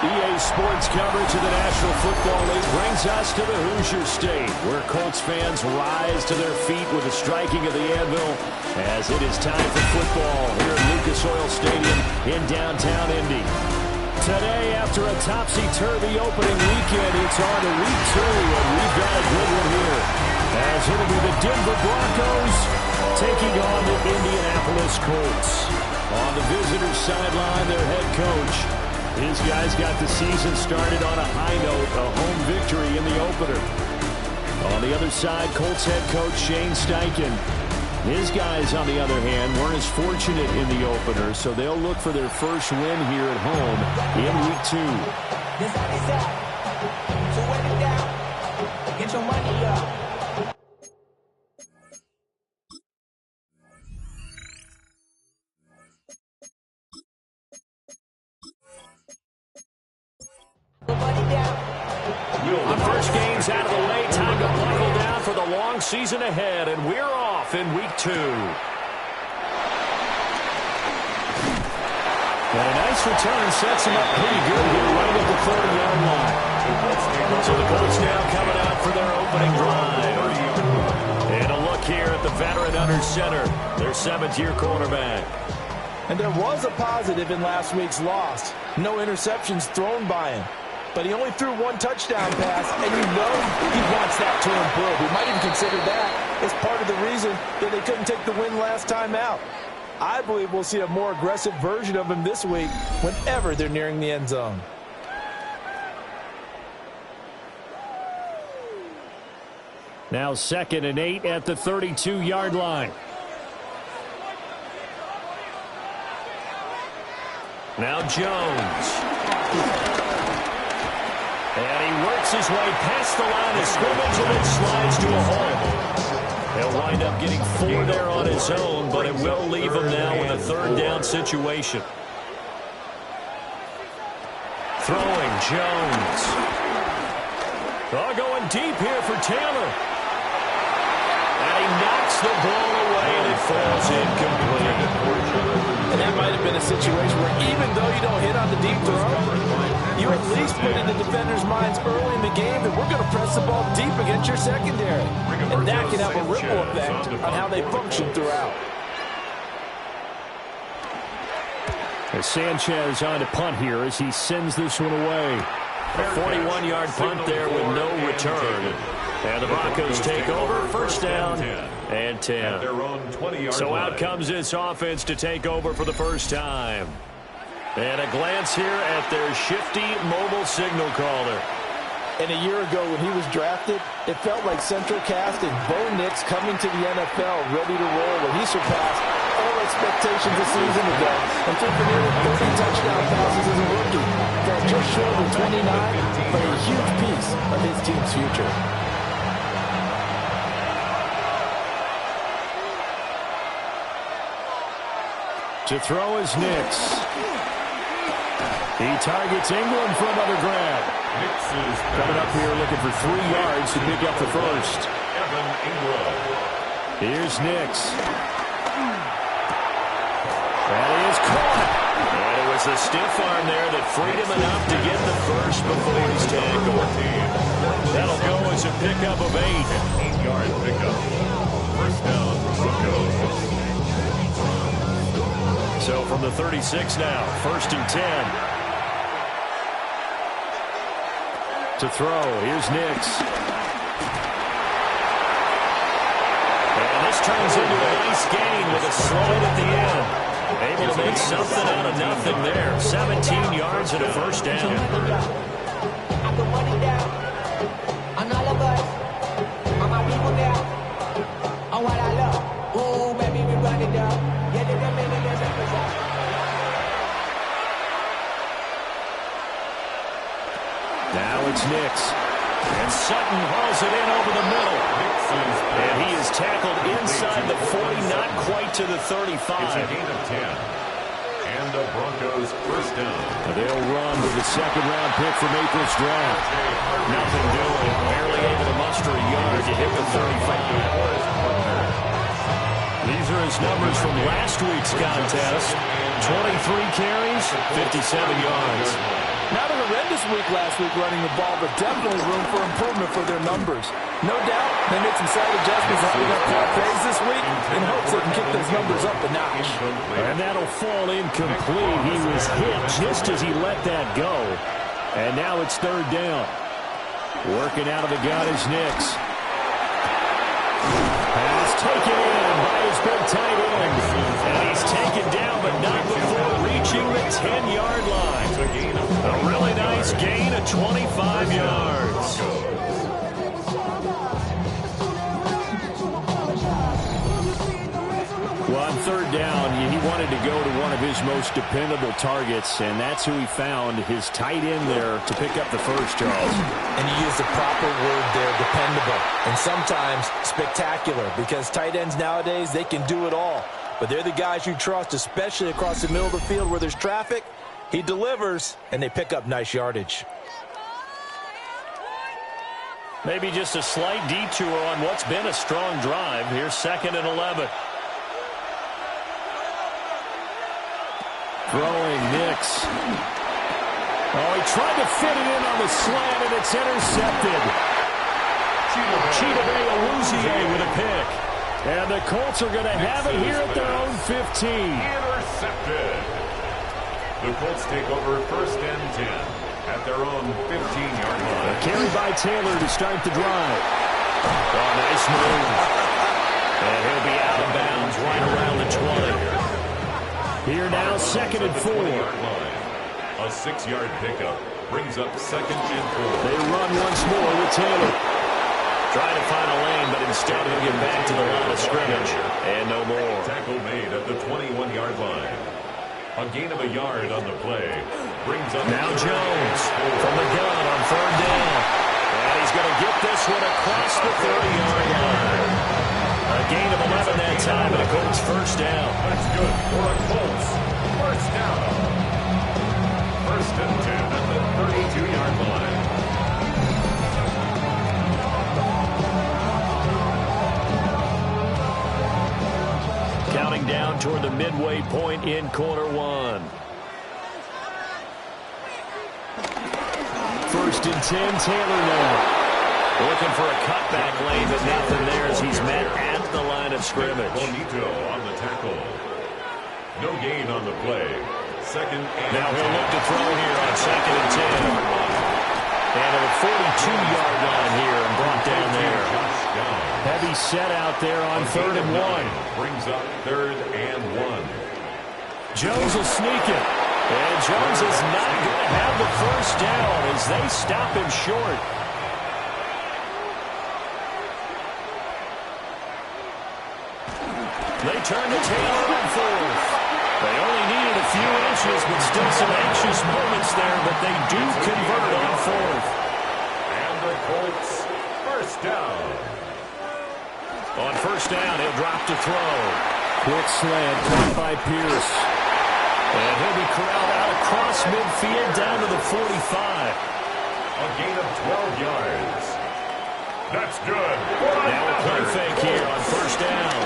EA Sports coverage of the National Football League brings us to the Hoosier State, where Colts fans rise to their feet with the striking of the anvil as it is time for football here at Lucas Oil Stadium in downtown Indy. Today, after a topsy-turvy opening weekend, it's on to week 2, and we've got a good one here, as it'll be the Denver Broncos taking on the Indianapolis Colts. On the visitors' sideline, their head coach. His guys got the season started on a high note, a home victory in the opener. On the other side, Colts head coach Shane Steichen. His guys, on the other hand, weren't as fortunate in the opener, so they'll look for their first win here at home in week 2. So wet it down. Get your money up. The first game's out of the way. Time to buckle down for the long season ahead, and we're off in week 2. And a nice return sets him up pretty good here right at the 30-yard line. So the Colts now coming out for their opening drive. And a look here at the veteran under center, their 7th-year quarterback. And there was a positive in last week's loss. No interceptions thrown by him. But he only threw 1 touchdown pass, and you know he wants that to improve. He might even consider that as part of the reason that they couldn't take the win last time out. I believe we'll see a more aggressive version of him this week whenever they're nearing the end zone. Now 2nd and 8 at the 32-yard line. Now Jones. And he works his way past the line of scrimmage and then slides to a hole. He'll wind up getting 4 there on his own, but it will leave him now with a 3rd down situation. Throwing Jones. Oh, going deep here for Taylor. And he knocks the ball away and it falls incomplete. And that might have been a situation where even though you don't hit on the deep throw, you at least put in the defenders' minds early in the game that we're going to press the ball deep against your secondary. And that can have a ripple effect on how they function throughout. As Sanchez on to punt here as he sends this one away. A 41-yard punt there with no return. And the Broncos take over, 1st down and 10. So out comes this offense to take over for the first time. And a glance here at their shifty mobile signal caller. And a year ago when he was drafted, it felt like Central casting Bo Nix coming to the NFL ready to roll when he surpassed all expectations a season ago and threw for nearly 30 touchdown passes as a rookie. Fell just short of 29, but a huge piece of his team's future. To throw is Nix. He targets England for another grab. Coming up here looking for 3 yards to pick up the first. Here's Nix. That is caught. And it was the stiff arm there that freed him enough to get the first before he's tackled. That'll go as a pickup of 8. 8-yard pickup. 1st down, Broncos. So from the 36 now, 1st and 10. To throw, here's Nix. And this turns into a nice gain with a slide at the end. Able to make something out of nothing there. 17 yards and a 1st down. I put money down on all of us, on my people down, on what I love. Ooh, baby, we run it down. Yeah, now it's Nix. And Sutton hauls it in over the middle. And he is tackled inside the 40, not quite to the 35. It's a gain of 10. And the Broncos 1st down. They'll run with the 2nd-round pick from April's draft. Nothing doing. Barely able to muster a yard to hit the 35. These are his numbers from last week's contest. 23 carries, 57 yards. Not an horrendous week last week running the ball, but definitely room for improvement for their numbers. No doubt they made some slight adjustments on their plays this week in hopes they can kick those numbers up a notch. And that'll fall incomplete. He was hit just as he let that go. And now it's third down. Working out of the gun is Nix. Pass taken in by his big tight end. And he's taken down, but not before reaching the 10-yard line. A really nice gain of 25 yards. Well, on third down, he wanted to go to one of his most dependable targets, and that's who he found, his tight end there to pick up the first, Charles. And you use the proper word there, dependable, and sometimes spectacular, because tight ends nowadays, they can do it all. But they're the guys you trust, especially across the middle of the field where there's traffic. He delivers, and they pick up nice yardage. Maybe just a slight detour on what's been a strong drive. Here's 2nd and 11. Throwing Nix. Oh, he tried to fit it in on the slant, and it's intercepted. Chidobe Awuzie with a pick. And the Colts are going to have it here at their own 15. Intercepted. The Colts take over 1st and 10 at their own 15-yard line. A carry by Taylor to start the drive. Oh, nice move. And he'll be out of bounds right around the 20. Here now, 2nd and 4. A 6-yard pickup brings up 2nd and 4. They run once more with Taylor. Trying to find a lane, but instead he'll get back to the line of scrimmage. And no more. Tackle made at the 21-yard line. A gain of a yard on the play brings up. Now Jones from the gun on 3rd down. And he's going to get this one across the 30-yard line. A gain of 11 that time, and a Colts first down. That's good for a Colts first down. 1st and 10 at the 32-yard line. Counting down toward the midway point in quarter one. 1st and 10, Taylor now. Looking for a cutback lane, but nothing there as he's met at the line of scrimmage. Bonito on the tackle. No gain on the play. 2nd and now he'll look to throw here on 2nd and 10. And at the 42-yard line here and brought down there. Heavy set out there on 3rd and 1. Brings up 3rd and 1. Jones will sneak it. And Jones is not going to have the first down as they stop him short. They turn to Taylor on 4th. They only needed a few inches, but still some anxious moments there, but they do convert on 4th. And the Colts first down. On 1st down, he'll drop to throw. Quick slant caught by Pierce. And he'll be corralled out across midfield down to the 45. A gain of 12 yards. That's good. Now a play fake here on 1st down.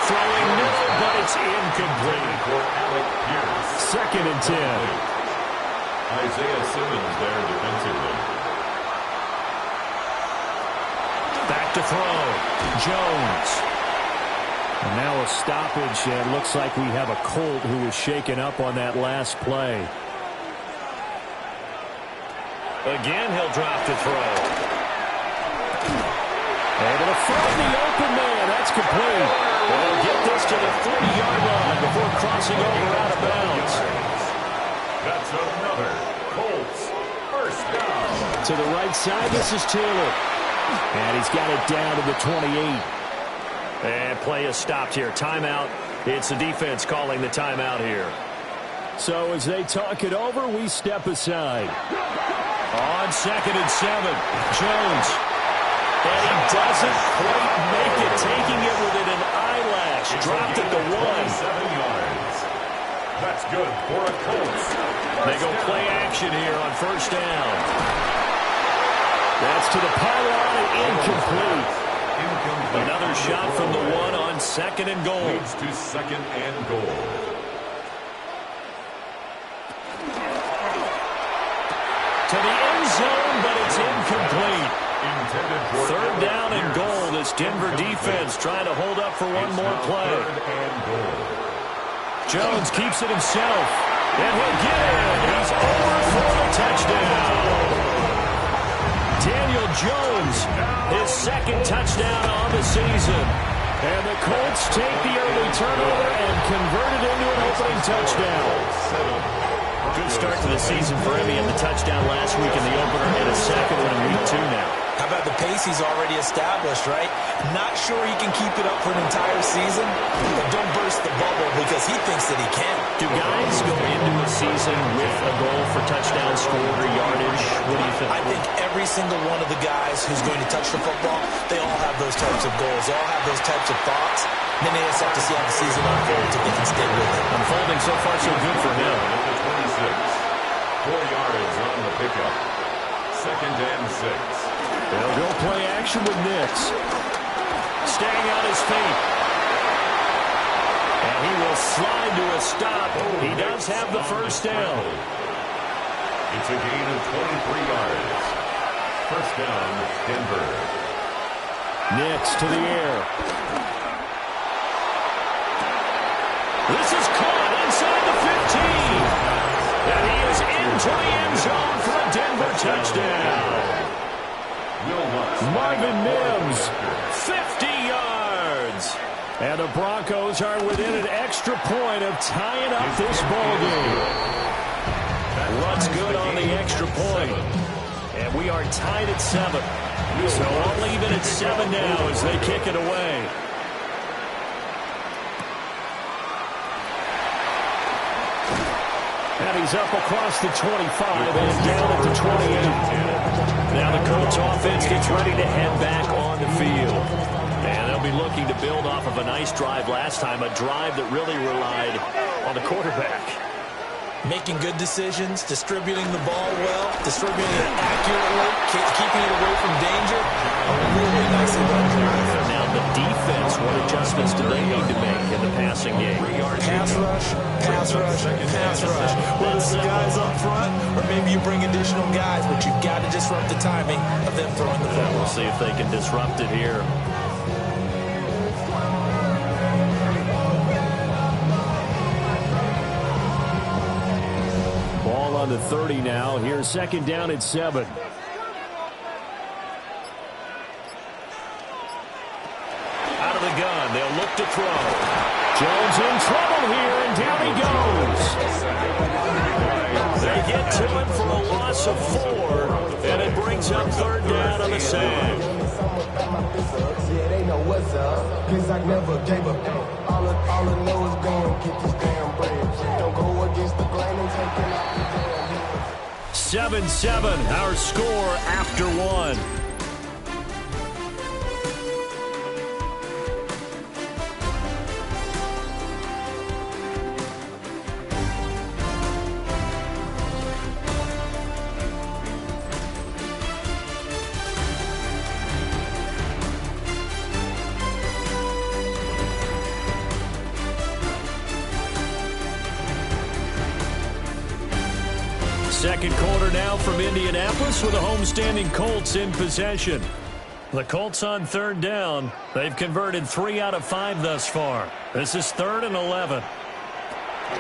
Throwing middle, but it's incomplete. For Alec Pierce. 2nd and 10. Isaiah Simmons there defensively. Back to throw. Jones. And now a stoppage, and looks like we have a Colt who was shaken up on that last play. Again, he'll drop to throw. Able to find the open man. That's complete. They'll get this to the 30-yard line before crossing over out of bounds. That's another Colts first down. To the right side, this is Taylor. And he's got it down to the 28. And play is stopped here. Timeout. It's the defense calling the timeout here. So as they talk it over, we step aside. On 2nd and 7, Jones. And he doesn't quite make it, taking it within an eyelash. Dropped at the 1. 7 yards. That's good for a Colts. They go play action here on 1st down. That's to the pylon and incomplete. Another shot from the one on second and goal. Leads to second and goal. To the end zone, but it's incomplete. Third down and goal. This Denver defense trying to hold up for one more play. Jones keeps it himself. And he'll get it. He's over for the touchdown. Daniel Jones, his second touchdown on the season. And the Colts take the early turnover and convert it into an opening touchdown. Good start to the season for him. He had the touchdown last week in the opener and a second one in week 2 now. How about the pace he's already established, right? Not sure he can keep it up for an entire season, but don't burst the bubble because he thinks that he can. Do guys go into a season with a goal for touchdown scored or yardage? What do you think? I think every single one of the guys who's going to touch the football, they all have those types of goals. They all have those types of thoughts. Then they just have to see how the season unfolds if they can stay with it. Unfolding so far so good for him. 4 yards on the pickup. Second and 6. They'll go play action with Nix. Staying on his feet. And he will slide to a stop. He does have the first down. It's a gain of 23 yards. First down, Denver. Nix to the air. This is caught inside the 15. And he is into the end zone for a Denver touchdown. Marvin Mims, 50 yards. And the Broncos are within an extra point of tying up this ballgame. Runs good on the extra point. And we are tied at 7. So all even at 7 now as they kick it away. And he's up across the 25 and down at the 28. Now the Colts offense gets ready to head back on the field. And they'll be looking to build off of a nice drive last time, a drive that really relied on the quarterback. Making good decisions, distributing the ball well, distributing it accurately, keeping it away from danger. A really nicely done drive. Now the defense, what adjustments do they need to make in the passing game? Pass rush, pass rush, pass rush. Whether it's the guys up front or maybe you bring additional guys, but you've got to disrupt the timing of them throwing the football. We'll see if they can disrupt it here. Ball on the 30 now. Here's second down at 7. Out of the gun. They'll look to throw. Jones in trouble here, and down he goes. They get to him for a loss of 4, and it brings up third down on the sand. Yeah, they know what's up. Cause I never gave up. All I know is go and get this damn bread. Don't go against the grain and take it out the damn head. 7-7, our score after 1. Second quarter now from Indianapolis with the homestanding Colts in possession. The Colts on third down. They've converted 3 out of 5 thus far. This is 3rd and 11.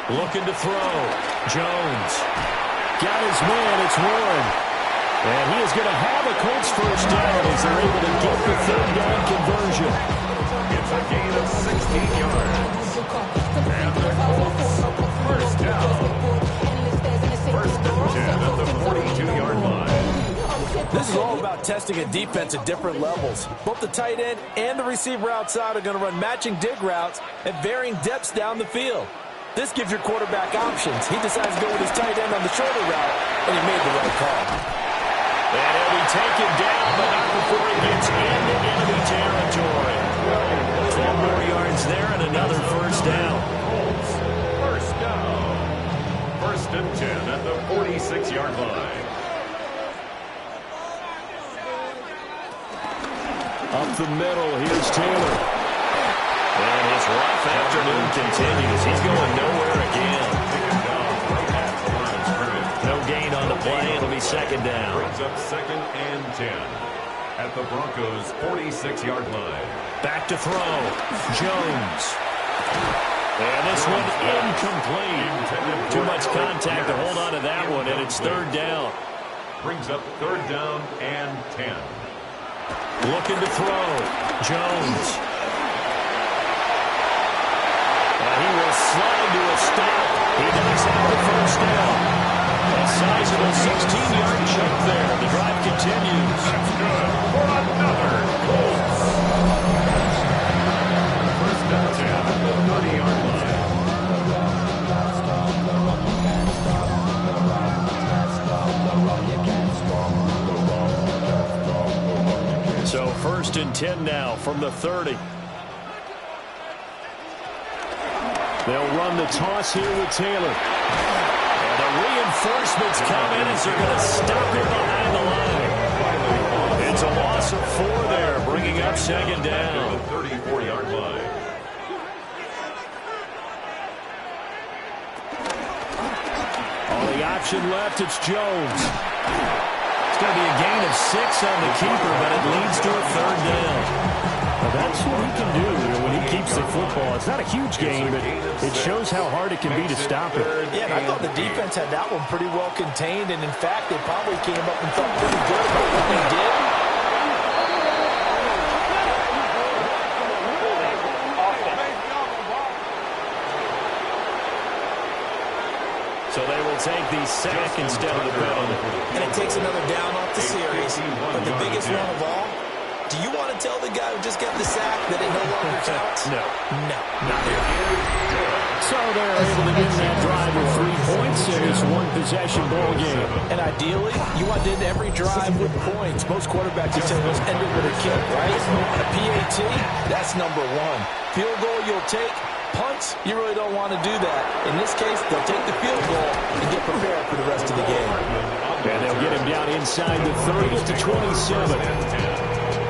Looking to throw. Jones. Got his man. It's Warren. And he is going to have a Colts first down as they're able to get the third down conversion. It's a gain of 16 yards. And the Colts first down. First and 10 at the 42-yard line. This is all about testing a defense at different levels. Both the tight end and the receiver outside are going to run matching dig routes at varying depths down the field. This gives your quarterback options. He decides to go with his tight end on the shorter route, and he made the right call. And he'll be taken down, but not before he gets into enemy territory. 12 more yards there and another first down. First down. First and 10 at the 46-yard line. Up the middle, here's Taylor. And his rough afternoon continues. He's going nowhere again. No gain on the play. It'll be second down. Brings up 2nd and 10 at the Broncos' 46-yard line. Back to throw. Jones. And this one incomplete. Too much contact to hold on to that one, and it's 3rd down. Brings up 3rd down and 10. Looking to throw. Jones. And he will slide to a stop. He does have the first down. A sizable 16-yard jump there. The drive continues. That's good for another Colts. First down 10 at the 30-yard line. So 1st and 10 now from the 30. They'll run the toss here with Taylor. And the reinforcements come in as they're going to stop him behind the line. It's a loss of 4 there, bringing up 2nd down. The 34-yard line. On the option left, it's Jones. It's going to be a gain of 6 on the keeper, but it leads to a 3rd down. Well, that's what he can do when he keeps the football. It's not a huge gain, but it shows how hard it can be to stop it. Yeah, and I thought the defense had that one pretty well contained, and in fact, they probably came up and felt pretty good about what they did. So they will take the sack instead of the penalty. And it takes another down off the series. But the biggest one of all, do you want to tell the guy who just got the sack that it no longer counts? No. No, not here. So they're able to get that drive with 3 points in this one-possession ball game. And ideally, you want to end every drive with points. Most quarterbacks would tell us end it with a kick, right? On a PAT, that's number 1. Field goal you'll take. Punts, you really don't want to do that. In this case, they'll take the field goal and get prepared for the rest of the game. And they'll get him down inside the 30 to 27.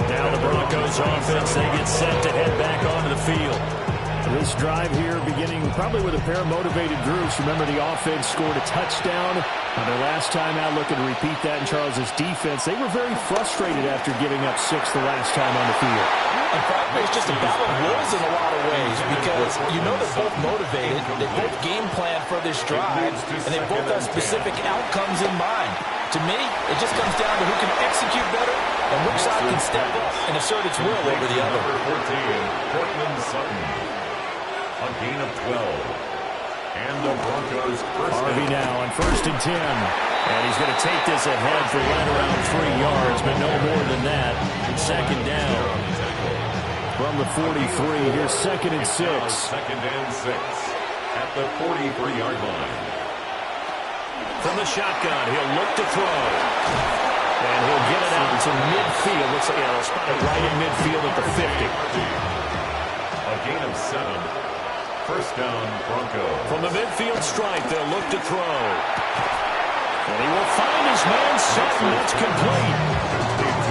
Now the Broncos offense, they get set to head back onto the field. This drive here beginning probably with a pair of motivated groups. Remember, the offense scored a touchdown on their last time out. Looking to repeat that in Charles's defense. They were very frustrated after giving up 6 the last time on the field. And frankly, it's just a battle of wills in a lot of ways because you know they're both motivated. They both game plan for this drive, and they both have specific outcomes in mind. To me, it just comes down to who can execute better and which side can step up and assert its will over the other. Number 14, Cortland Sutton. A gain of 12. And the Broncos first Harvey now on 1st and 10. And he's going to take this ahead for right around 3 yards, but no more than that. 2nd down. From the 43, here's 2nd and 6. 2nd and 6 at the 43-yard line. From the shotgun, he'll look to throw. And he'll get it out to midfield. Looks like he'll spot it right in midfield at the 50. A gain of 7. First down, Broncos. From the midfield stripe, they'll look to throw. And he will find his man Sutton. That's complete.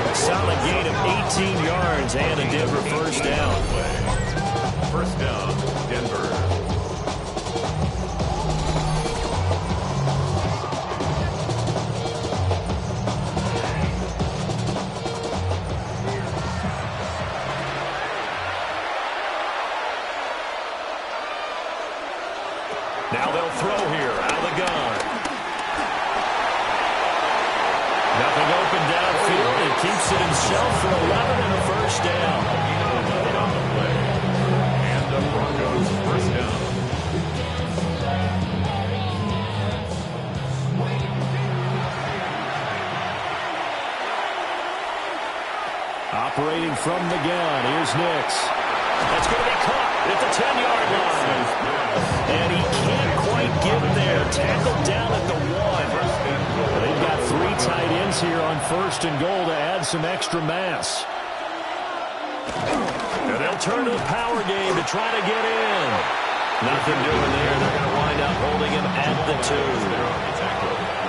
A solid gain of 18 yards and a Denver first down. First down, Denver. Now they'll throw here out of the gun. Nothing open downfield. He keeps it himself for 11 and a first down. On the play. And the Broncos first down. Operating from the gun. Here's Nix. That's going to be caught at the 10-yard line. And he can't quite get there. Tackled down at the 1. They've got 3 tight ends here on 1st and goal to add some extra mass. And they'll turn to the power game to try to get in. Nothing doing there. They're going to wind up holding him at the 2.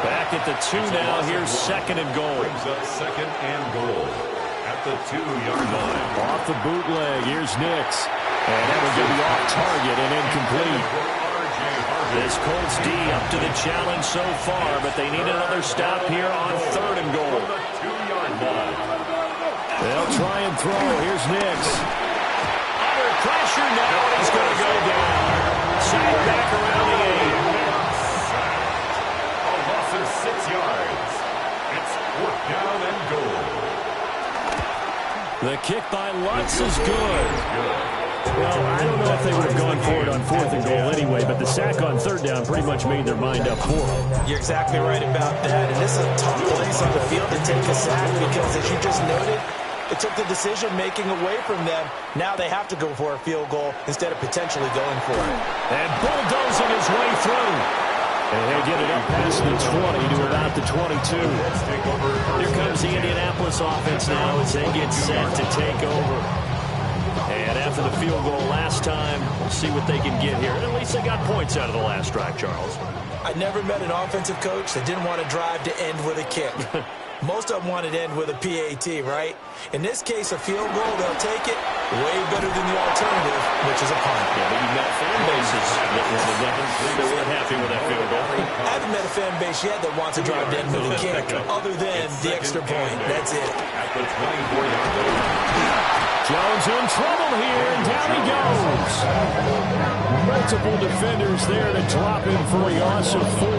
Back at the 2 now. Here's 2nd and goal. Brings up 2nd and goal at the 2-yard line. Off the bootleg, here's Nix. And that was going to be off target and incomplete. This Colts D up to the challenge so far, but they need another stop here on 3rd and goal. The 2-yard line. They'll try and throw. Here's Nix. Under pressure now, and he's going to go down. Sack back around the 8. A loss of 6 yards. It's 4th down and goal. The kick by Lutz is good. Well, I don't know if they would have gone for it on 4th and goal anyway, but the sack on 3rd down pretty much made their mind up for it. You're exactly right about that. And this is a tough place on the field to take a sack because, as you just noted, it took the decision-making away from them. Now they have to go for a field goal instead of potentially going for it. And bulldozing his way through. And he'll get it up past the 20 to about the 22. Here comes the Indianapolis offense now as they get set to take over. And after the field goal last time, we'll see what they can get here. At least they got points out of the last drive, Charles. I never met an offensive coach that didn't want to drive to end with a kick. Most of them wanted to end with a PAT, right? In this case, a field goal, they'll take it way better than the alternative, which is a punt. Yeah, but you've met fan bases that weren't happy with that field goal. I haven't met a fan base yet that wants to drive to end with a kick, other than the extra point. That's it. At the 24-yard line. Jones in trouble here, and down he goes. Multiple defenders there to drop him for a loss of 4.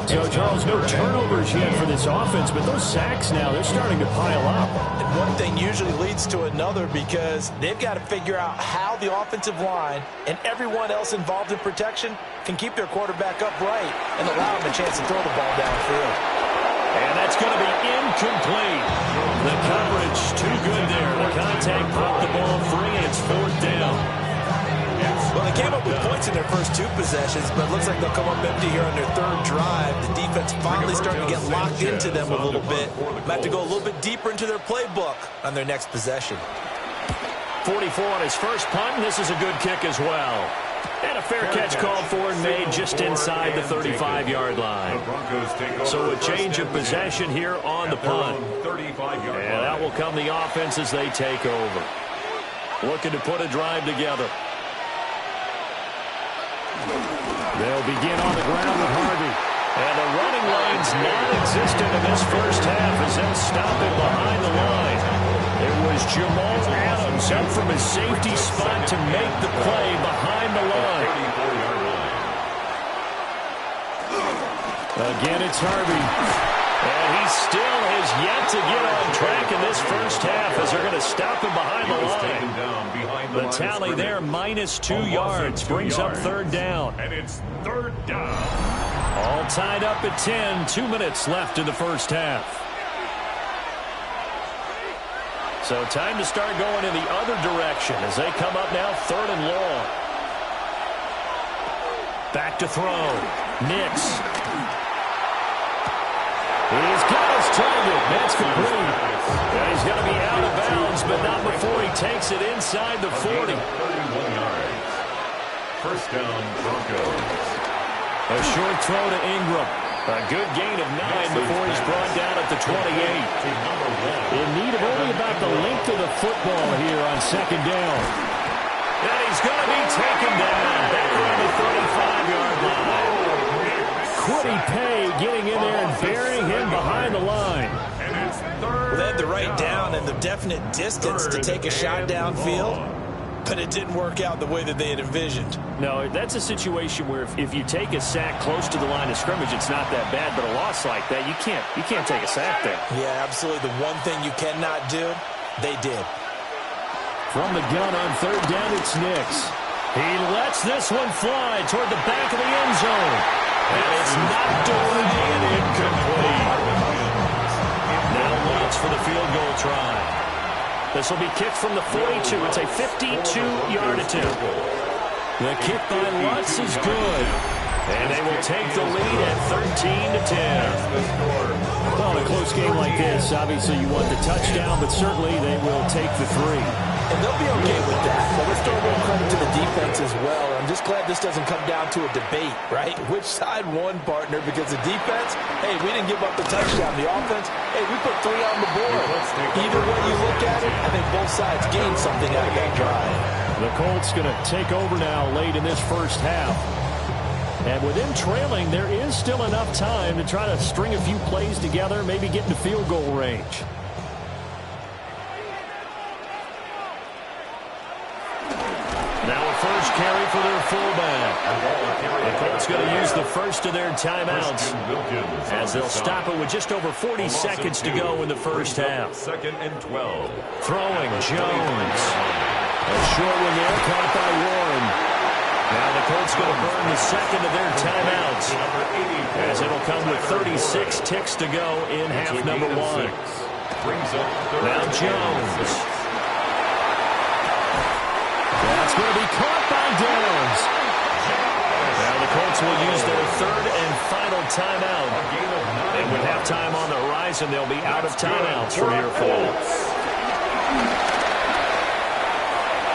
So, Charles, no turnovers yet for this offense, but those sacks now, they're starting to pile up. And one thing usually leads to another because they've got to figure out how the offensive line and everyone else involved in protection can keep their quarterback upright and allow him a chance to throw the ball downfield. And that's going to be incomplete. The coverage too good there. The contact popped the ball free, and it's 4th down. Well, they came up with points in their first 2 possessions, but it looks like they'll come up empty here on their 3rd drive. The defense finally starting to get locked into them a little bit. Might have to go a little bit deeper into their playbook on their next possession. 44 on his first punt, and this is a good kick as well. And a fair catch called for and made just inside the 35-yard line. So a change of possession here on the punt. And that will come the offense as they take over. Looking to put a drive together. They'll begin on the ground with Harvey. And the running lane's non-existent in this first half as they'll stop it behind the line. It was Jamal Adams up from his safety spot to make the play behind the line. Again, it's Harvey. And he still has yet to get on track in this first half as they're going to stop him behind the line. The tally there, -2 yards, brings up 3rd down. And it's 3rd down. All tied up at 10, 2 minutes left in the first half. So time to start going in the other direction as they come up now 3rd and long. Back to throw. Nix. He's got his target. That's complete. And he's going to be out of bounds, but not before he takes it inside the 40. 31 yards. First down, Broncos. A short throw to Ingram. A good gain of 9 before he's brought down at the 28. In need of only about the length of the football here on 2nd down. And he's going to be taken down back around the 35-yard line. Quiddy Pay getting in there and burying him behind the line. Well, they had the right down and the definite distance to take a shot downfield, but it didn't work out the way that they had envisioned. No, that's a situation where if you take a sack close to the line of scrimmage, it's not that bad, but a loss like that, you can't take a sack there. Yeah, absolutely. The one thing you cannot do, they did. From the gun on 3rd down, it's Nix. He lets this one fly toward the back of the end zone. And it's knocked away and incomplete. Now Lutz for the field goal try. This will be kicked from the 42. It's a 52-yard attempt. The kick by Lutz is good. And they will take the lead at 13-10. Well, in a close game like this, obviously you want the touchdown, but certainly they will take the 3. And they'll be okay with that. But let's throw a little credit to the defense as well. I'm just glad this doesn't come down to a debate, right? Which side won, partner? Because the defense, hey, we didn't give up the touchdown. The offense, hey, we put 3 on the board. Either way you look at it, I think both sides gained something out of that drive. The Colts going to take over now late in this first half. And with them trailing, there is still enough time to try to string a few plays together, maybe get into field goal range. Now a first carry for their fullback. The Colts going to use the first of their timeouts as they'll stop it with just over 40 seconds to go in the first half. 2nd and 12. Throwing Jones. A short one there, caught by Warren. Now the Colts going to burn the second of their timeouts as it'll come with 36 ticks to go in half number 1. Now Jones. That's going to be caught by Downs. Now the Colts will use their third and final timeout. And with halftime on the horizon, they'll be out of timeouts from here forward.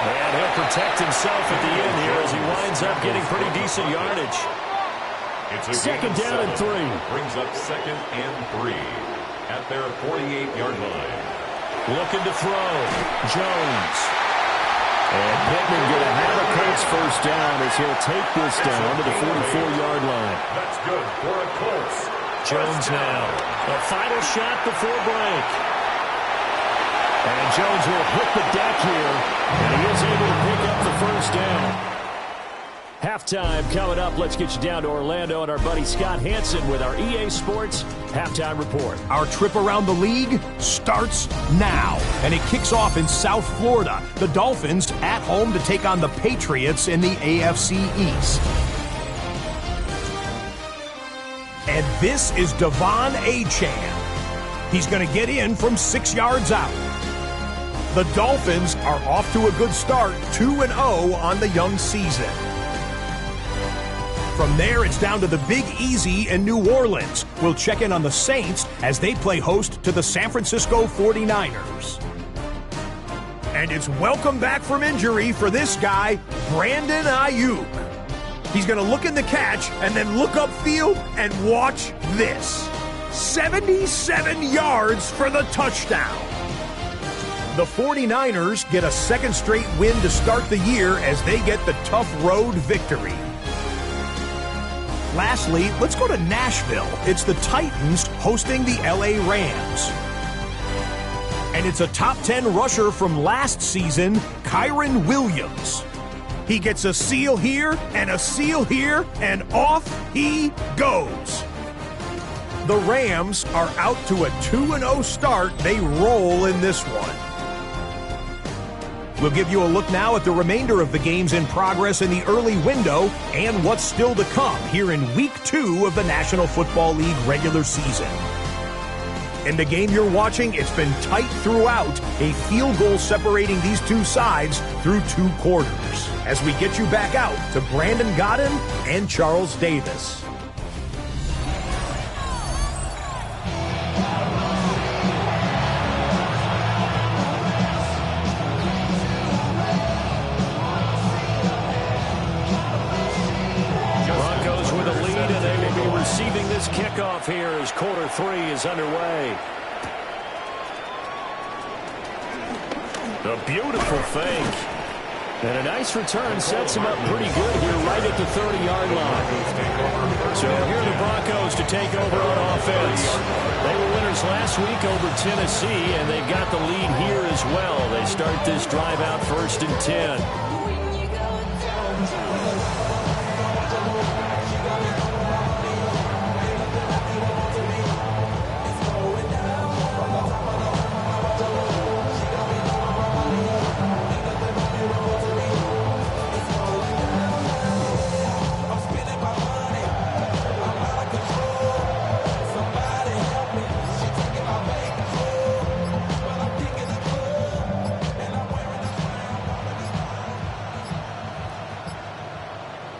And he'll protect himself at the end here as he winds up getting pretty decent yardage. Second down and 3. Brings up 2nd and 3 at their 48-yard line. Looking to throw. Jones. And Pittman going to have a Colts first down as he'll take this down to the 44-yard line. That's good for a Colts. Jones now. A final shot before break. And Jones will hit the deck here, and he is able to pick up the first down. Halftime coming up. Let's get you down to Orlando and our buddy Scott Hansen with our EA Sports Halftime Report. Our trip around the league starts now, and it kicks off in South Florida. The Dolphins at home to take on the Patriots in the AFC East. And this is Devon Achane. He's going to get in from 6 yards out. The Dolphins are off to a good start, 2-0 on the young season. From there, it's down to the Big Easy in New Orleans. We'll check in on the Saints as they play host to the San Francisco 49ers. And it's welcome back from injury for this guy, Brandon Ayuk. He's going to look in the catch and then look upfield and watch this. 77 yards for the touchdown. The 49ers get a second straight win to start the year as they get the tough road victory. Lastly, let's go to Nashville. It's the Titans hosting the LA Rams. And it's a top 10 rusher from last season, Kyron Williams. He gets a seal here, and and off he goes. The Rams are out to a 2-0 start. They roll in this one. We'll give you a look now at the remainder of the games in progress in the early window and what's still to come here in Week 2 of the National Football League regular season. In the game you're watching, it's been tight throughout, a field goal separating these two sides through 2 quarters. As we get you back out to Brandon Godden and Charles Davis. Kickoff here as quarter 3 is underway. A beautiful fake. And a nice return sets him up pretty good here right at the 30-yard line. So here are the Broncos to take over on offense. They were winners last week over Tennessee, and they've got the lead here as well. They start this drive out 1st and 10.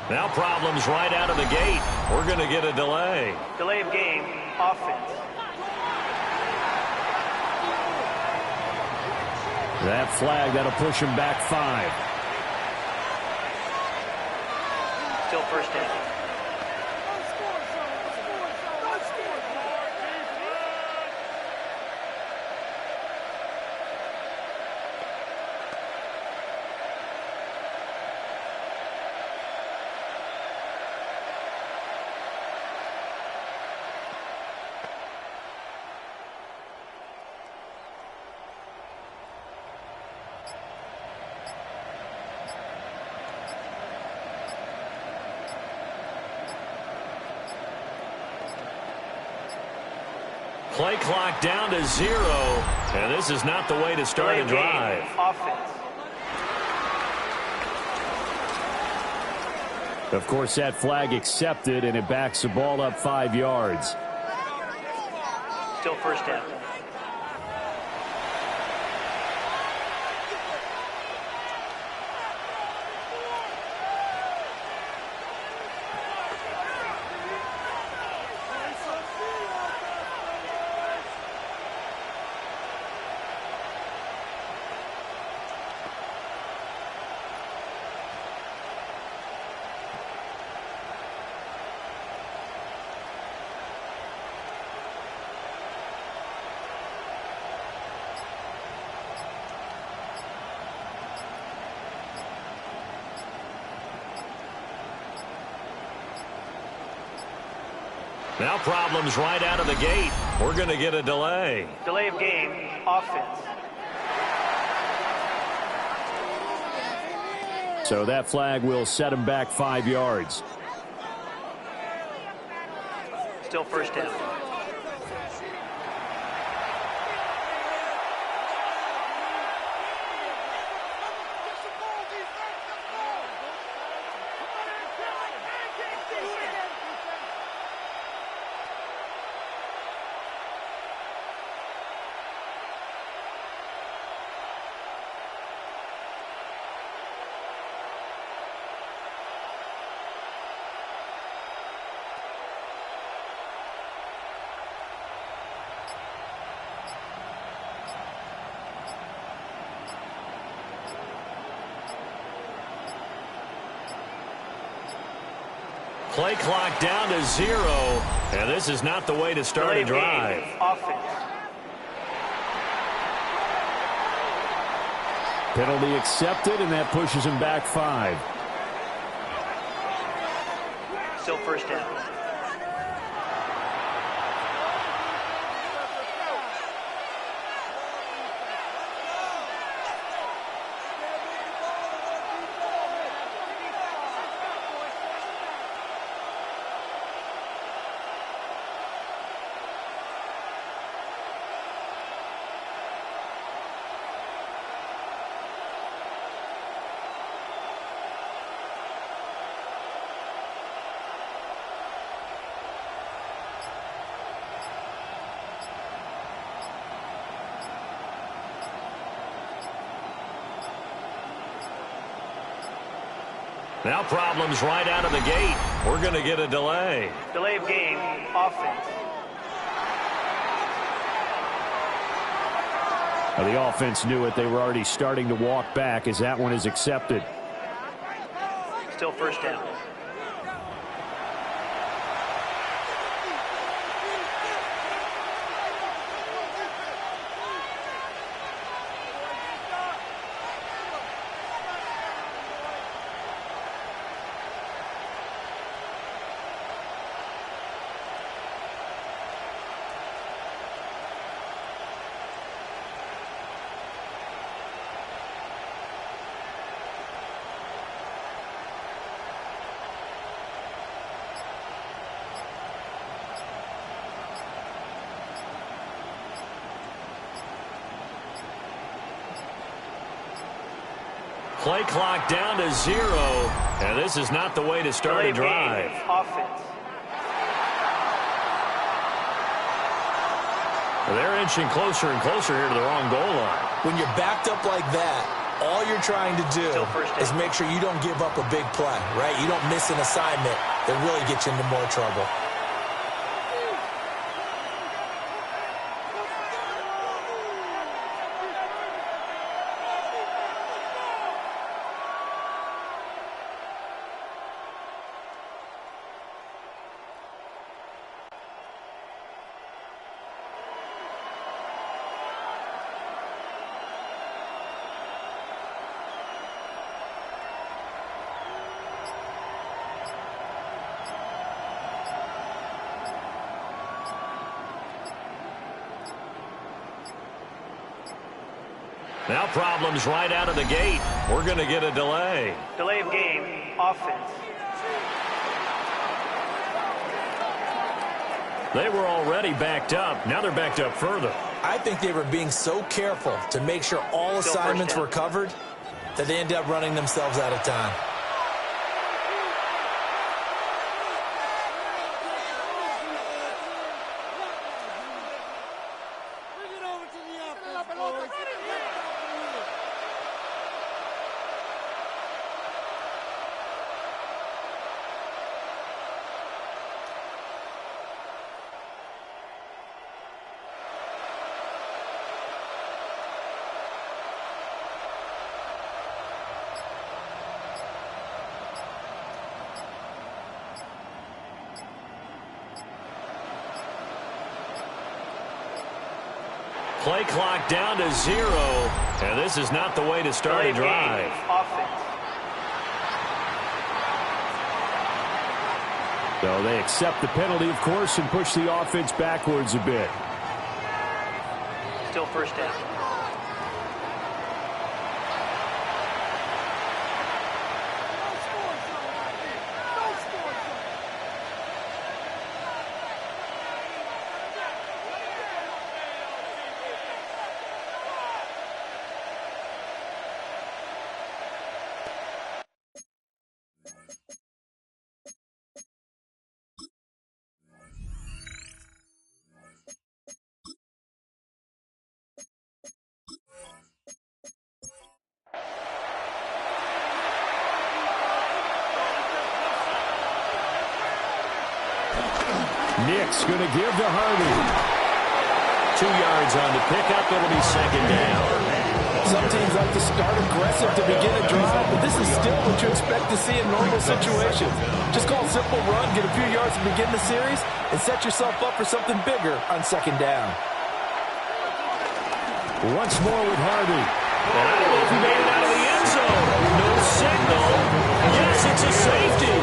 Now problems right out of the gate. We're going to get a delay. Delay of game, offense. That flag, that'll push him back 5. Still first down. Play clock down to 0. And this is not the way to start a drive. Offense. Of course, that flag accepted, and it backs the ball up 5 yards. Still first down. Now problems right out of the gate. We're going to get a delay. Delay of game. Offense. So that flag will set him back 5 yards. Still first down. Play clock down to 0. And this is not the way to start a drive. Offense. Penalty accepted, and that pushes him back 5. Still first down. Now problems right out of the gate. We're going to get a delay. Delay of game. Offense. Now the offense knew it. They were already starting to walk back as that one is accepted. Still first down. Play clock down to 0. And this is not the way to start a drive. Offense. They're inching closer and closer here to the wrong goal line. When you're backed up like that, all you're trying to do is make sure you don't give up a big play, right? You don't miss an assignment that really gets you into more trouble. Now problems right out of the gate. We're going to get a delay. Delay of game, offense. They were already backed up. Now they're backed up further. I think they were being so careful to make sure all assignments were covered that they ended up running themselves out of time. Play clock down to 0. And this is not the way to start a drive. Offense. So they accept the penalty, of course, and push the offense backwards a bit. Still first down. Nick's going to give to Harvey. 2 yards on the pickup. It'll be second down. Some teams like to start aggressive to begin a drive, but this is still what you expect to see in normal situations. Just call a simple run, get a few yards to begin the series, and set yourself up for something bigger on second down. Once more with Harvey. And I don't know if he made it out of the end zone. No signal. Yes, it's a safety.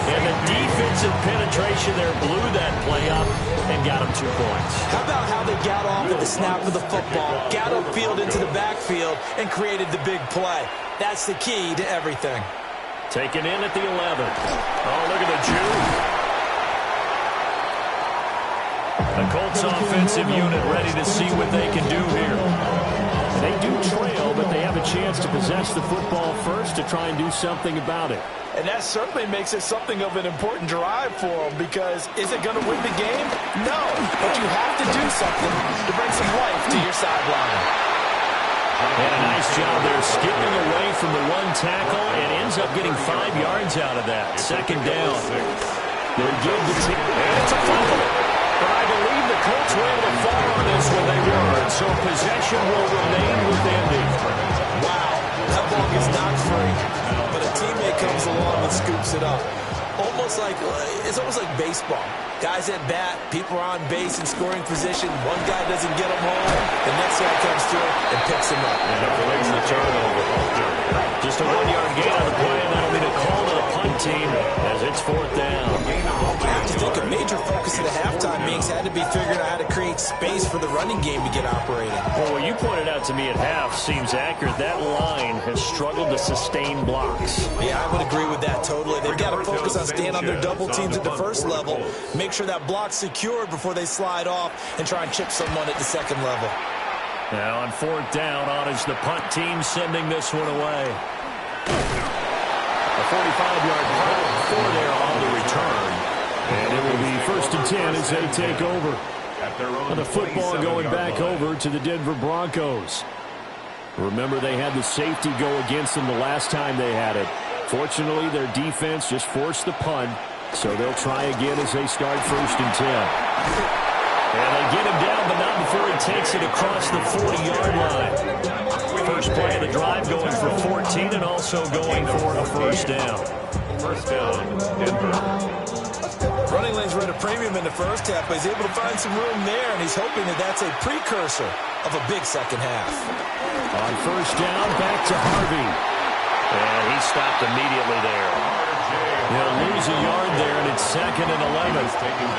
And the defensive penetration there blew that play up and got him 2 points. How about how they got off at the snap of the football, got upfield into the backfield, and created the big play? That's the key to everything. Taken in at the 11. Oh, look at the juke. The Colts offensive unit ready to see what they can do here. They do trail, but they have a chance to possess the football first to try and do something about it. And that certainly makes it something of an important drive for them, because is it going to win the game? No, but you have to do something to bring some life to your sideline. And a nice job there skipping away from the one tackle and ends up getting 5 yards out of that. Second down. They'll give the team. And it's a fumble. But I believe the Colts were able to fall on this when they were. So possession will remain with Indy. Wow, that ball gets knocked free, but a teammate comes along and scoops it up. It's almost like baseball. Guys at bat, people are on base in scoring position. One guy doesn't get them home. The next guy comes through and picks him up. And avoids the turnover. Just a 1-yard gain on the play, and that'll be the call to the punt team as it's fourth down. I have to think a major focus of the halftime meetings had to be figuring out how to create space for the running game to get operating. Well, what you pointed out to me at half seems accurate. That line has struggled to sustain blocks. Yeah, I would agree with that totally. They've got to focus on staying on their double teams at the first level, make sure that block's secured before they slide off, and try and chip someone at the second level. Now on fourth down, on is the punt team sending this one away. A 45-yard punt for there on the return. And it will be 1st and 10 as they take over. And the football going back over to the Denver Broncos. Remember, they had the safety go against them the last time they had it. Fortunately, their defense just forced the punt, so they'll try again as they start 1st and 10. And they get him down, but not before he takes it across the 40-yard line. First play of the drive going for 14 and also going for a first down. First down, Denver. Running lanes were at a premium in the first half, but he's able to find some room there, and he's hoping that that's a precursor of a big second half. On first down, back to Harvey. And he stopped immediately there. He'll lose a yard there, and it's 2nd and 11.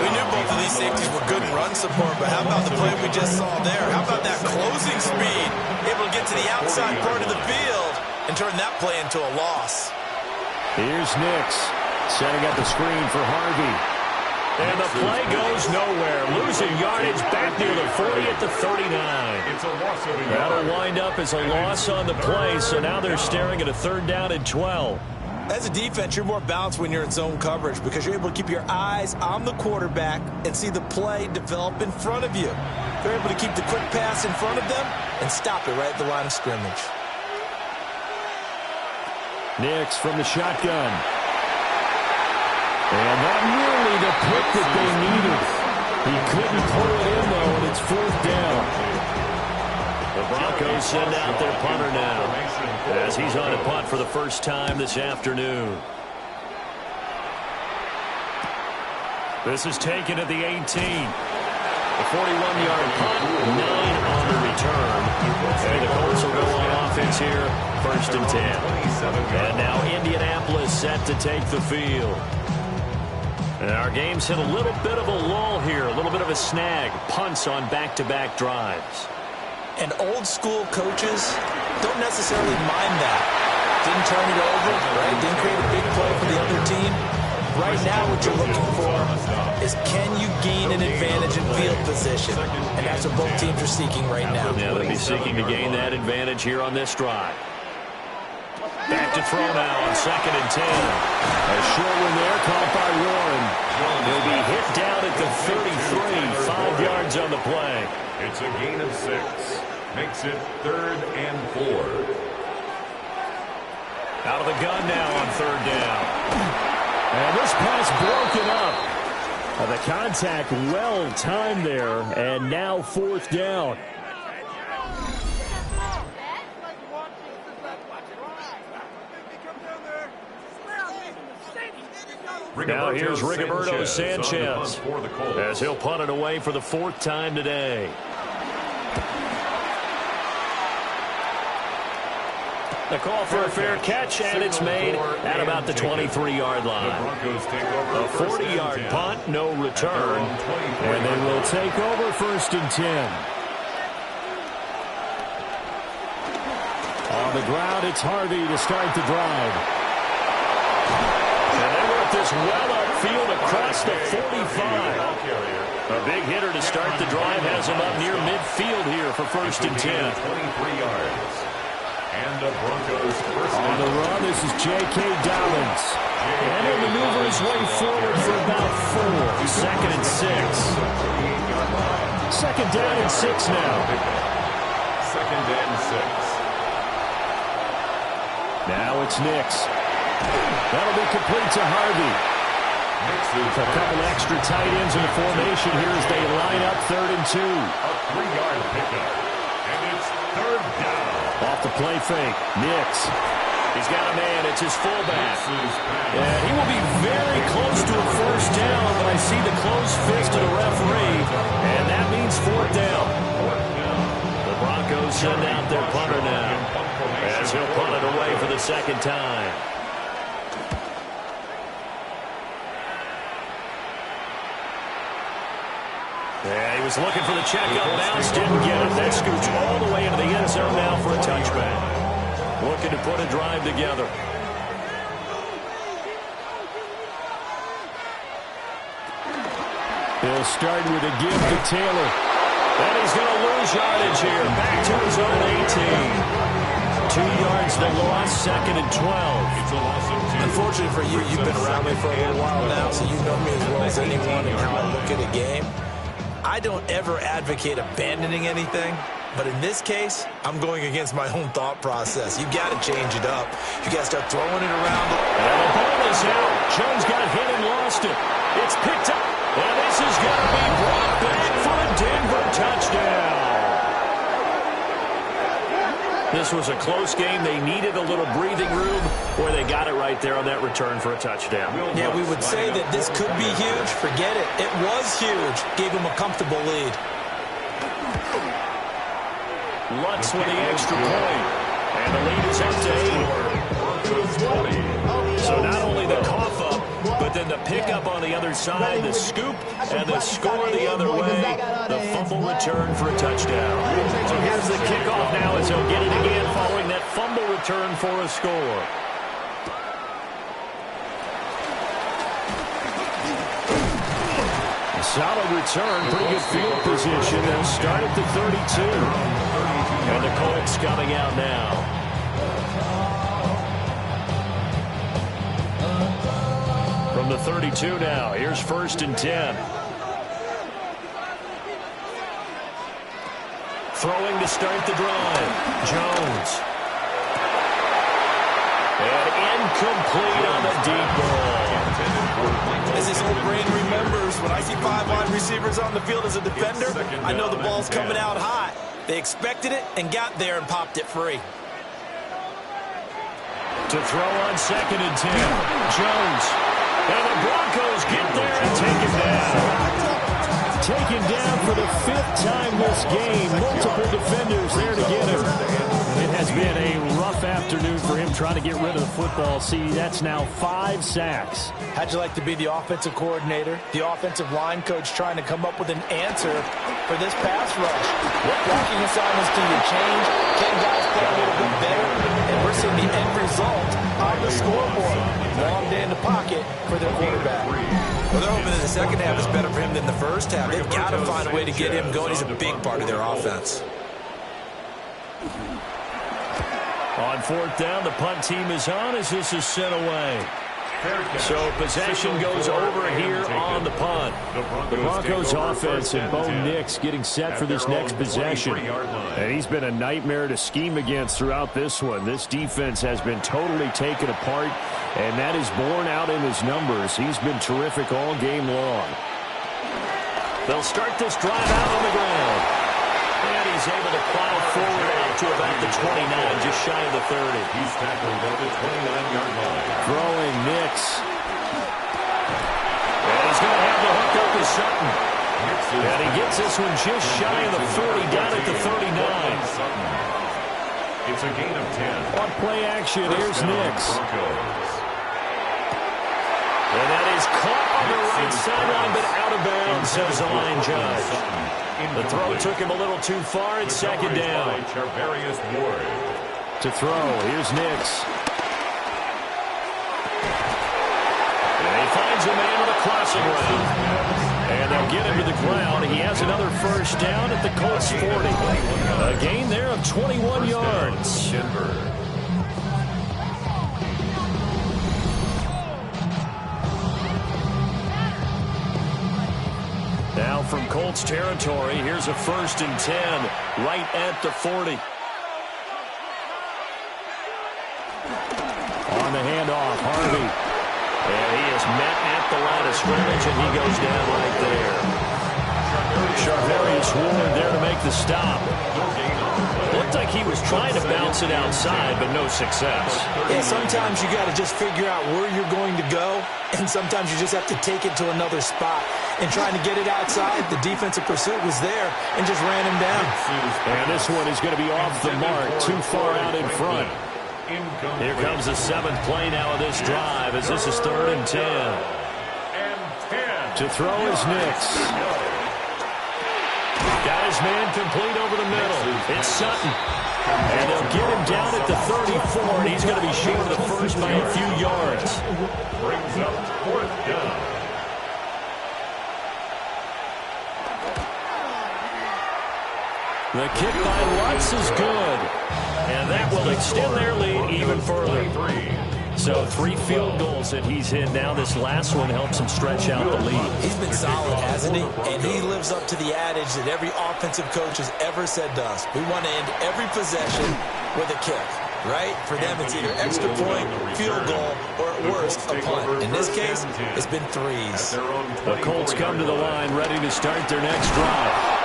We knew both of these safeties were good in run support, but how about the play we just saw there? How about that closing speed? Able to get to the outside part of the field and turn that play into a loss. Here's Nix setting up the screen for Harvey. And the play goes nowhere. Losing yardage back near the 40 at the 39. That'll wind up as a loss on the play, so now they're staring at a 3rd down and 12. As a defense, you're more balanced when you're in zone coverage because you're able to keep your eyes on the quarterback and see the play develop in front of you. They're able to keep the quick pass in front of them and stop it right at the line of scrimmage. Nix from the shotgun. And not nearly the pick that they needed. He couldn't pull it in, though, and it's 4th down. The Broncos send out their punter now as he's on a punt for the first time this afternoon. This is taken at the 18. A 41-yard punt, 9 on the return. And the Colts will go on offense here, 1st and 10. And now Indianapolis set to take the field. And our game's hit a little bit of a lull here, a little bit of a snag. Punts on back-to-back drives. And old-school coaches don't necessarily mind that. Didn't turn it over, right? Didn't create a big play for the other team. Right now what you're looking for is can you gain an advantage in field position? And that's what both teams are seeking right now. Yeah, they'll be seeking to gain that advantage here on this drive. Back to throw now on 2nd and 10. A short one there, caught by Warren. He'll be hit down at the 33, 5 yards on the play. It's a gain of 6. Makes it 3rd and 4. Out of the gun now on 3rd down. And this pass broken up. The contact well timed there, and now 4th down. Now here's Rigoberto Sanchez as he'll punt it away for the 4th time today. The call for a fair catch, and it's made at about the 23-yard line. A 40-yard punt, no return, and they will take over 1st and 10. On the ground, it's Harvey to start the drive. This well upfield across the 45. A big hitter to start the drive has him up near midfield here for 1st and 10. 23 yards. And the Broncos on the run, this is J.K. Dobbins. And he'll maneuver his way forward for about 4. 2nd and 6. 2nd down and 6 now. 2nd and 6. Now it's Nix. That'll be complete to Harvey. A couple extra tight ends in the formation here as they line up 3rd and 2. A 3-yard pickup. And it's 3rd down. Off the play fake. Nix. He's got a man. It's his fullback. And he will be very close to a 1st down, but I see the closed fist of the referee. And that means 4th down. The Broncos send out their punter now as he'll punt it away for the 2nd time. Yeah, he was looking for the checkup bounce, didn't get it. That scoots all the way into the end zone now for a touchback. Looking to put a drive together. He'll start with a give to Taylor. And he's going to lose yardage here. Back to his own 18. 2 yards the loss, 2nd and 12. Unfortunately for you, you've been around me for a little while now, so you know me as well as anyone and how I look at a game. I don't ever advocate abandoning anything, but in this case, I'm going against my own thought process. You've got to change it up. You got to start throwing it around. And the ball is out. Jones got hit and lost it. It's picked up, and this is going to be brought back for a Denver touchdown. This was a close game. They needed a little breathing room, where they got it right there on that return for a touchdown. Yeah, we would say that this could be huge. Forget it. It was huge. Gave him a comfortable lead. Lutz with the extra point. And the lead is up to 8. So not only the cough up, but then the pickup on the other side, the scoop, and the score the other way. return for a touchdown. So here's the kickoff now as he'll get it again following that fumble return for a score. Solid return, pretty good field position. They'll start at the 32. And the Colts coming out now. From the 32 now, here's 1st and 10. Throwing to start the drive. Jones. And incomplete on the deep ball. As this old brain remembers, when I see 5 wide receivers on the field as a defender, I know the ball's coming out hot. They expected it and got there and popped it free. To throw on 2nd and 10. Jones. And the Broncos get there and take him down. Taken down for the 5th time this game. Multiple defenders there to get him. It has been a rough afternoon for him trying to get rid of the football. See, that's now 5 sacks. How'd you like to be the offensive coordinator, the offensive line coach trying to come up with an answer for this pass rush? What blocking assignments do you change? Can guys play a little bit better? And we're seeing the end result on the scoreboard. Long day in the pocket for their quarterback. Well, they're hoping that the second half is better for him than the first half. They've got to find a way to get him going. He's a big part of their offense. On 4th down, the punt team is on as this is sent away. So possession goes over here on the punt. The Broncos offense and Bo Nix getting set for this next possession. And he's been a nightmare to scheme against throughout this one. This defense has been totally taken apart, and that is borne out in his numbers. He's been terrific all game long. They'll start this drive out on the ground. And he's able to plow forward out to about the 29, just shy of the 30. He's tackled at the 29-yard line. Throwing Nix. And he's going to have the hook up to Sutton. And he gets this one just shy of the 40, down at the 39. It's a gain of 10. On play action, here's Nix. And that is caught on the right sideline, but out of bounds, says the line judge. The throw took him a little too far. It's 2nd down. To throw, here's Nix. And he finds a man on a crossing route. And they'll get him to the ground. He has another 1st down at the Colts 40. A gain there of 21 yards. Now from Colts territory, here's a 1st and 10 right at the 40. On the handoff, Harvey. And he is met at the line of scrimmage, and he goes down right there. Charvarius Ward there to make the stop. Looked like he was trying to bounce it outside, but no success. Yeah, sometimes you got to just figure out where you're going to go, and sometimes you just have to take it to another spot. And trying to get it outside, the defensive pursuit was there and just ran him down. And this one is going to be off the mark, too far out in front. Here comes the 7th play now of this drive as this is 3rd and 10. To throw is Nix. Got his man complete over the middle. It's Sutton. And they'll get him down at the 34, and he's going to be short of the first by a few yards. Brings up 4th down. The kick by Lutz is good. And that will extend their lead even further. So 3 field goals that he's hit now. This last one helps him stretch out the lead. He's been solid, hasn't he? And he lives up to the adage that every offensive coach has ever said to us. We want to end every possession with a kick, right? For them, it's either extra point, field goal, or at worst, a punt. In this case, it's been 3s. The Colts come to the line ready to start their next drive.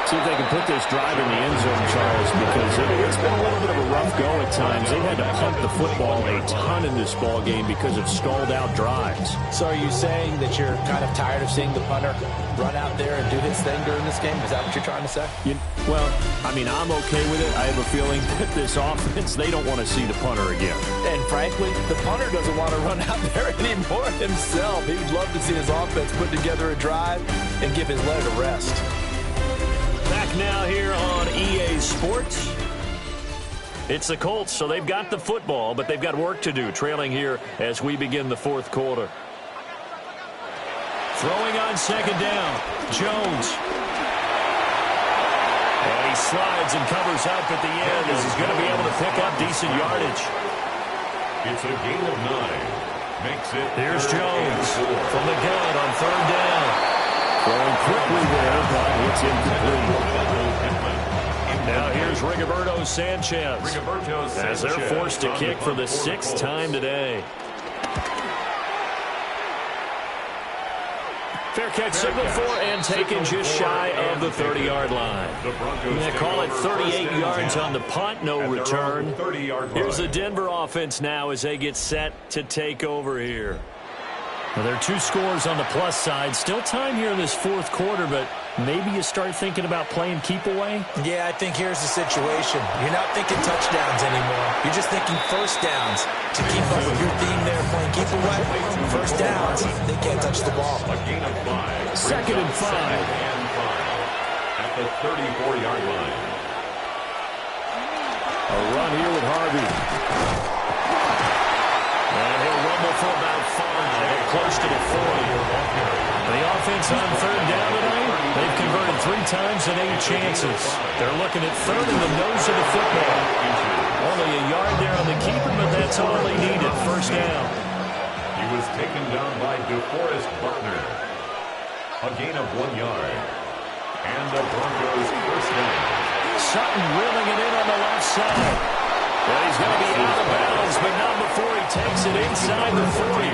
See if they can put this drive in the end zone, Charles, because it's been a little bit of a rough go at times. They've had to punt the football a ton in this ball game because of stalled-out drives. So are you saying that you're kind of tired of seeing the punter run out there and do his thing during this game? Is that what you're trying to say? Well, I mean, I'm okay with it. I have a feeling that this offense, they don't want to see the punter again. And frankly, the punter doesn't want to run out there anymore himself. He would love to see his offense put together a drive and give his leg a rest. kickoff now here on EA Sports. It's the Colts, so they've got the football, but they've got work to do, trailing here as we begin the fourth quarter. Throwing on second down, Jones. And he slides and covers up at the end as he's going to be able to pick up decent yardage. It's a gain of 9. Makes it. Here's Jones from the gun on third down. Throwing quickly there, but it's incomplete. Now here's Rigoberto Sanchez as they're forced to kick for the 6th time today. Fair catch signal for and taken just shy of the 30-yard line. They call it 38 yards on the punt, no return. Here's the Denver offense now as they get set to take over here. Well, there are 2 scores on the plus side. Still time here in this fourth quarter, but maybe you start thinking about playing keep away? Yeah, I think here's the situation. You're not thinking touchdowns anymore. You're just thinking first downs. To keep up with your theme there, playing keep away, first downs, they can't touch the ball. A gain of 5. Second and 5. At the 34-yard line. A run here with Harvey. And he'll rumble for about 5, close to the 40. The offense on third down tonight, they've converted 3 times and 8 chances. They're looking at third in the nose of the football. Only a yard there on the keeper, but that's all they needed. First down. He was taken down by DeForest Buckner. A gain of 1 yard. And the Broncos first down. Sutton reeling it in on the left side. Well, he's going to be out of bounds, but not before he takes it inside the 40.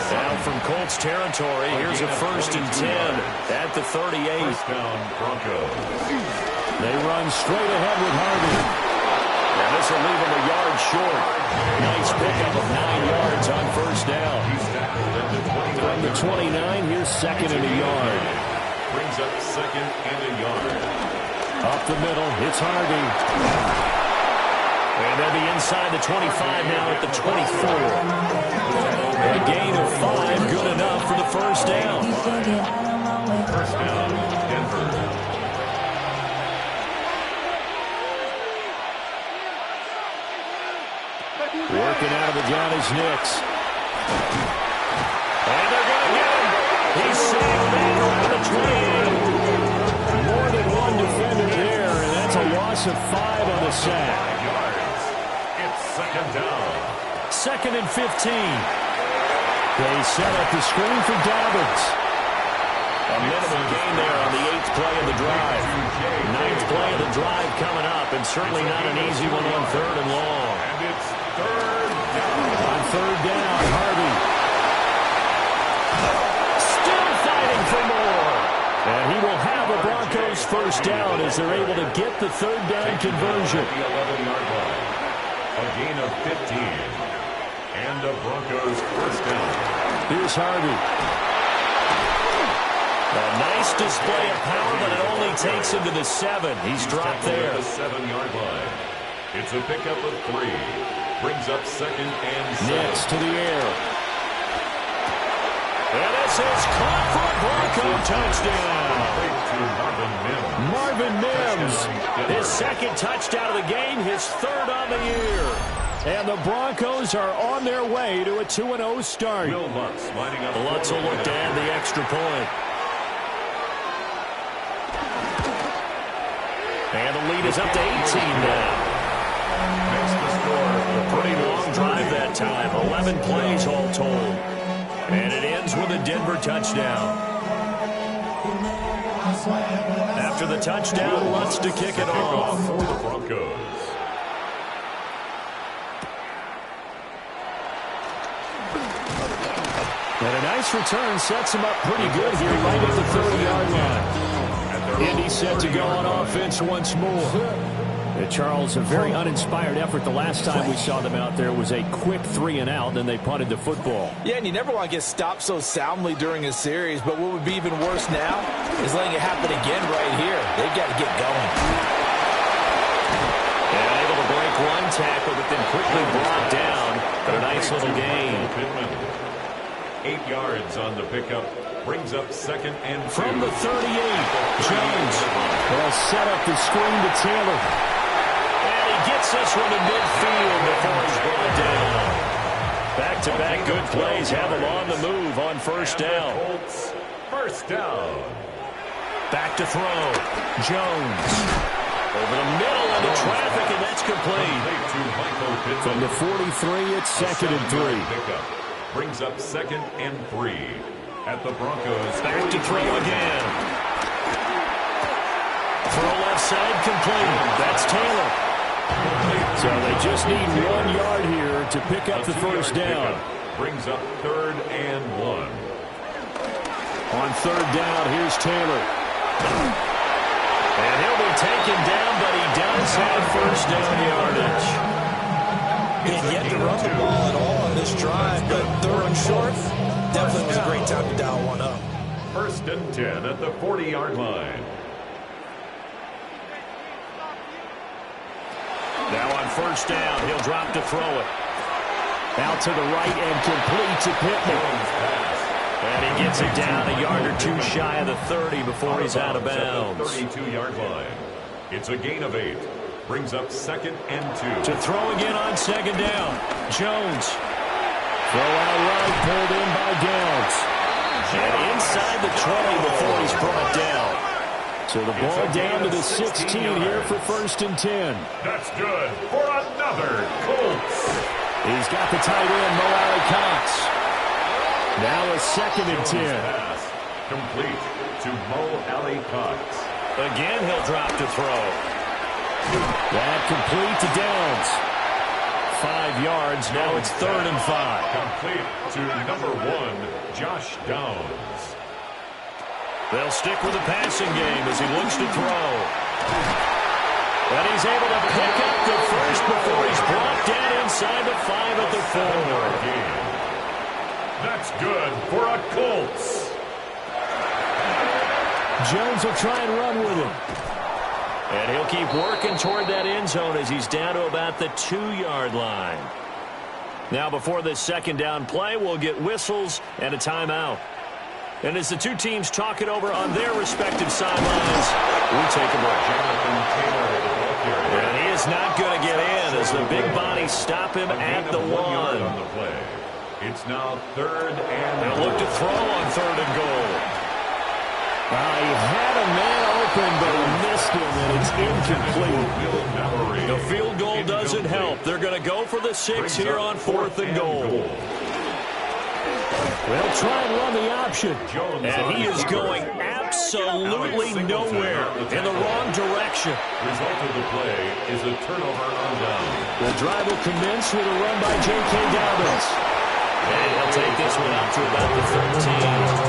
Now from Colts territory, here's a 1st and 10 at the 38. First down, Broncos. They run straight ahead with Harvey. And this will leave him a yard short. Nice pickup of 9 yards on first down. From the 29, here's second and a yard. Brings up second and a yard. Up the middle, it's Harvey. And they'll be inside the 25 now at the 24. A gain of 5, good enough for the first down. First down, Denver. Working out of the gun is Nix. And they're going to get him. He's sacked back around the 28. More than one defender there, and that's a loss of 5 on the sack. Second down. Second and 15. They set up the screen for Dobbins. A minimal gain there on the 8th play of the drive. 9th play of the drive coming up, and certainly not an easy one on third and long. And it's third down. On third down, Harvey. Still fighting for more. And he will have a Broncos first down as they're able to get the third down conversion. The 11-yard line. A gain of 15. And the Broncos first down. Here's Harvey. A nice display of power, but it only takes him to the 7. He's dropped there. At the 7-yard line. It's a pickup of 3. Brings up second and 7. Nix to the air. And this is caught for a Bronco touchdown. Marvin Mims, his second touchdown of the game, his 3rd on the year. And the Broncos are on their way to a 2-0 start. Lutz will look to add the extra point. And the lead is up to 18 now. Makes the score. A pretty long drive that time, 11 plays all told. And it ends with a Denver touchdown. After the touchdown, Lutz to kick it off. For the Broncos. And a nice return sets him up pretty good here right at the 30-yard line. Indy set to go on offense once more. Charles, a very uninspired effort. The last time we saw them out there was a quick 3-and-out, then they punted the football. Yeah, and you never want to get stopped so soundly during a series, but what would be even worse now is letting it happen again right here. They've got to get going. And able to break one tackle, but then quickly brought down. But a nice little gain. 8 yards on the pickup. Brings up second and 2. From the 38, Jones. Well, they'll set up the screen to Taylor. And he gets this one to midfield before he's brought down. Back-to-back good plays have him on the move on first down. First down. Back to throw. Jones. Over the middle into traffic, and that's complete. From the 43, it's 2nd and 3. Brings up 2nd and 3 at the Broncos. Back to throw again. Throw left side complete. That's Taylor. So they just need 1 yard here to pick up the first down. Brings up 3rd and 1. On 3rd down, here's Taylor. And he'll be taken down, but he does have first down yardage. He had yet to run the ball at all on this drive, but 3rd and short definitely was a great time to dial one up. 1st and 10 at the 40-yard line. Now on first down, he'll drop to throw it. Out to the right and complete to Pittman. And he gets it down a yard or 2 shy of the 30 before he's out of bounds. 32-yard line. It's a gain of 8. Brings up 2nd and 2. To throw again on 2nd down. Jones. Throw out right, pulled in by Downs. And inside the 20 before he's brought down. So the ball down to the 16 here for 1st and 10. That's good for another Colts. He's got the tight end, Mo Alley-Cox. Now a 2nd and 10. Pass complete to Mo Alley-Cox. Again, he'll drop to throw. That complete to Downs. 5 yards. Now it's 3rd and 5. Complete to number 1, Josh Downs. They'll stick with the passing game as he looks to throw. And he's able to pick up the first before he's brought down inside the 5 at the 4. That's good for a Colts. Jones will try and run with him. And he'll keep working toward that end zone as he's down to about the 2-yard line. Now before this 2nd down play, we'll get whistles and a timeout. And as the 2 teams talk it over on their respective sidelines, we take a break. And he is not going to get in as the big bodies stop him at the 1. It's now 3rd and they'll look to throw on 3rd and goal. He had a man open, but he missed him, and it's incomplete. The field goal doesn't help. They're going to go for the 6 here on 4th and goal. They'll try and run the option. And he is going absolutely nowhere in the wrong direction. Result of the play is a turnover on down. The drive will commence with a run by J.K. Dobbins. And he'll take this one out to about the 13.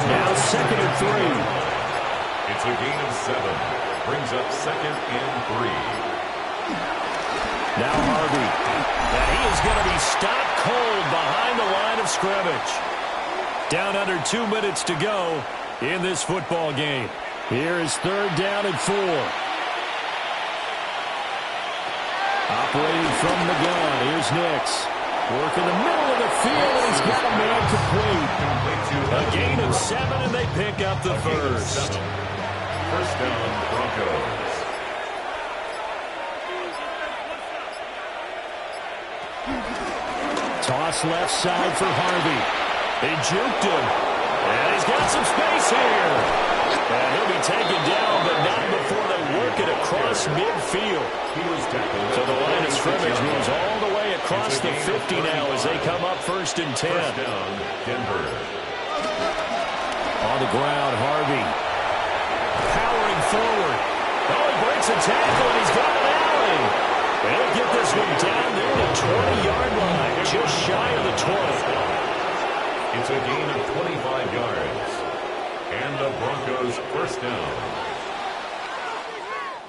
Now 2nd and 3. It's a gain of 7. Brings up 2nd and 3. Now Harvey. And he is going to be stopped cold behind the line of scrimmage. Down under 2 minutes to go in this football game. Here is 3rd down and 4. Operating from the gun, here's Nix. Work in the middle of the field, and he's got a man complete. A gain of 7, and they pick up the first. First down, Broncos. Toss left side for Harvey. They juked him. And he's got some space here. And he'll be taken down, but not before they work it across midfield. So the line of scrimmage moves all the way across the 50 now as they come up 1st and 10. First down, Denver. On the ground, Harvey. Powering forward. Oh, he breaks a tackle, and he's got an alley. And he'll get this one down there to 20-yard line, just shy of the 20. It's a gain of 25 yards. And the Broncos first down.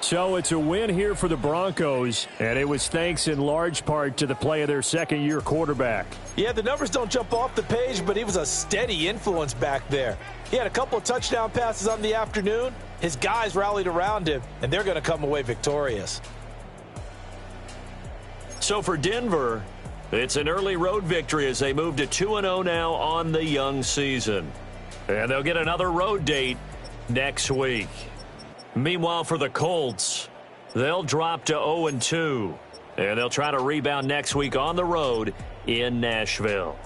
So it's a win here for the Broncos, and it was thanks in large part to the play of their second-year quarterback. Yeah, the numbers don't jump off the page, but he was a steady influence back there. He had a couple of touchdown passes on the afternoon. His guys rallied around him, and they're going to come away victorious. So for Denver, it's an early road victory as they move to 2-0 now on the young season. And they'll get another road date next week. Meanwhile, for the Colts, they'll drop to 0-2. And they'll try to rebound next week on the road in Nashville.